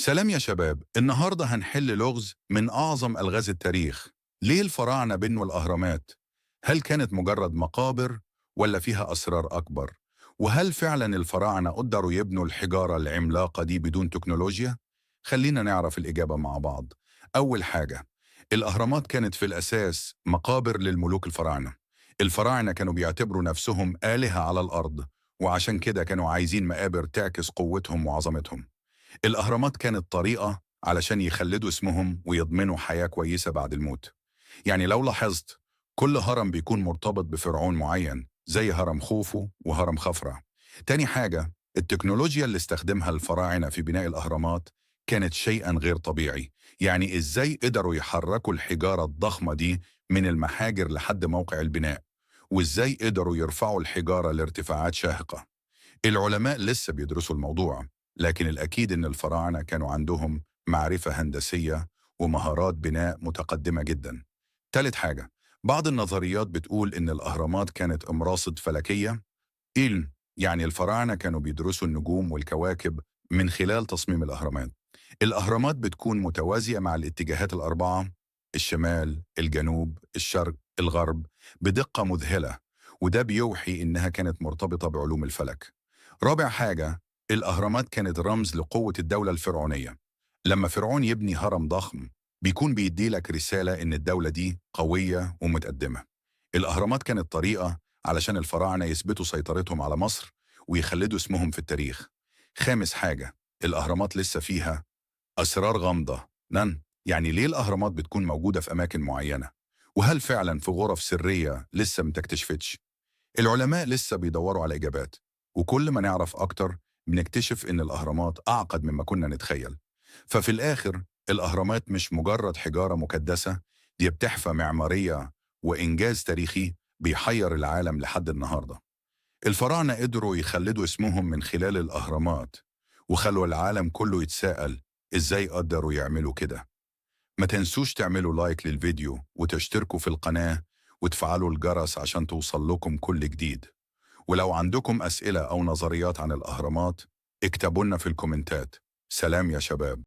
سلام يا شباب، النهاردة هنحل لغز من أعظم ألغاز التاريخ. ليه الفراعنة بنوا الأهرامات؟ هل كانت مجرد مقابر ولا فيها أسرار أكبر؟ وهل فعلا الفراعنة قدروا يبنوا الحجارة العملاقة دي بدون تكنولوجيا؟ خلينا نعرف الإجابة مع بعض. أول حاجة، الأهرامات كانت في الأساس مقابر للملوك الفراعنة. الفراعنة كانوا بيعتبروا نفسهم آلهة على الأرض، وعشان كده كانوا عايزين مقابر تعكس قوتهم وعظمتهم. الأهرامات كانت طريقة علشان يخلدوا اسمهم ويضمنوا حياة كويسة بعد الموت. يعني لو لاحظت، كل هرم بيكون مرتبط بفرعون معين زي هرم خوفو وهرم خفرع. تاني حاجة، التكنولوجيا اللي استخدمها الفراعنة في بناء الأهرامات كانت شيئا غير طبيعي. يعني إزاي قدروا يحركوا الحجارة الضخمة دي من المحاجر لحد موقع البناء؟ وإزاي قدروا يرفعوا الحجارة لارتفاعات شاهقة؟ العلماء لسه بيدرسوا الموضوع، لكن الأكيد إن الفراعنة كانوا عندهم معرفة هندسية ومهارات بناء متقدمة جدا. تالت حاجة، بعض النظريات بتقول إن الأهرامات كانت أمراصد فلكية. يعني الفراعنة كانوا بيدرسوا النجوم والكواكب من خلال تصميم الأهرامات. الأهرامات بتكون متوازية مع الاتجاهات الأربعة: الشمال، الجنوب، الشرق، الغرب، بدقة مذهلة، وده بيوحي إنها كانت مرتبطة بعلوم الفلك. رابع حاجة، الأهرامات كانت رمز لقوة الدولة الفرعونية. لما فرعون يبني هرم ضخم، بيكون بيدي لك رسالة إن الدولة دي قوية ومتقدمة. الأهرامات كانت طريقة علشان الفراعنة يثبتوا سيطرتهم على مصر ويخلدوا اسمهم في التاريخ. خامس حاجة، الأهرامات لسه فيها أسرار غامضة. يعني ليه الأهرامات بتكون موجودة في أماكن معينة؟ وهل فعلا في غرف سرية لسه متكتشفتش؟ العلماء لسه بيدوروا على إجابات، وكل ما نعرف أكتر بنكتشف إن الأهرامات أعقد مما كنا نتخيل. ففي الآخر، الأهرامات مش مجرد حجارة مكدسة، دي بتحفة معمارية وإنجاز تاريخي بيحير العالم لحد النهاردة. الفراعنة قدروا يخلدوا اسمهم من خلال الأهرامات، وخلوا العالم كله يتساءل إزاي قدروا يعملوا كده. ما تنسوش تعملوا لايك للفيديو وتشتركوا في القناة وتفعلوا الجرس عشان توصل لكم كل جديد. ولو عندكم أسئلة أو نظريات عن الأهرامات، اكتبوا لنا في الكومنتات. سلام يا شباب.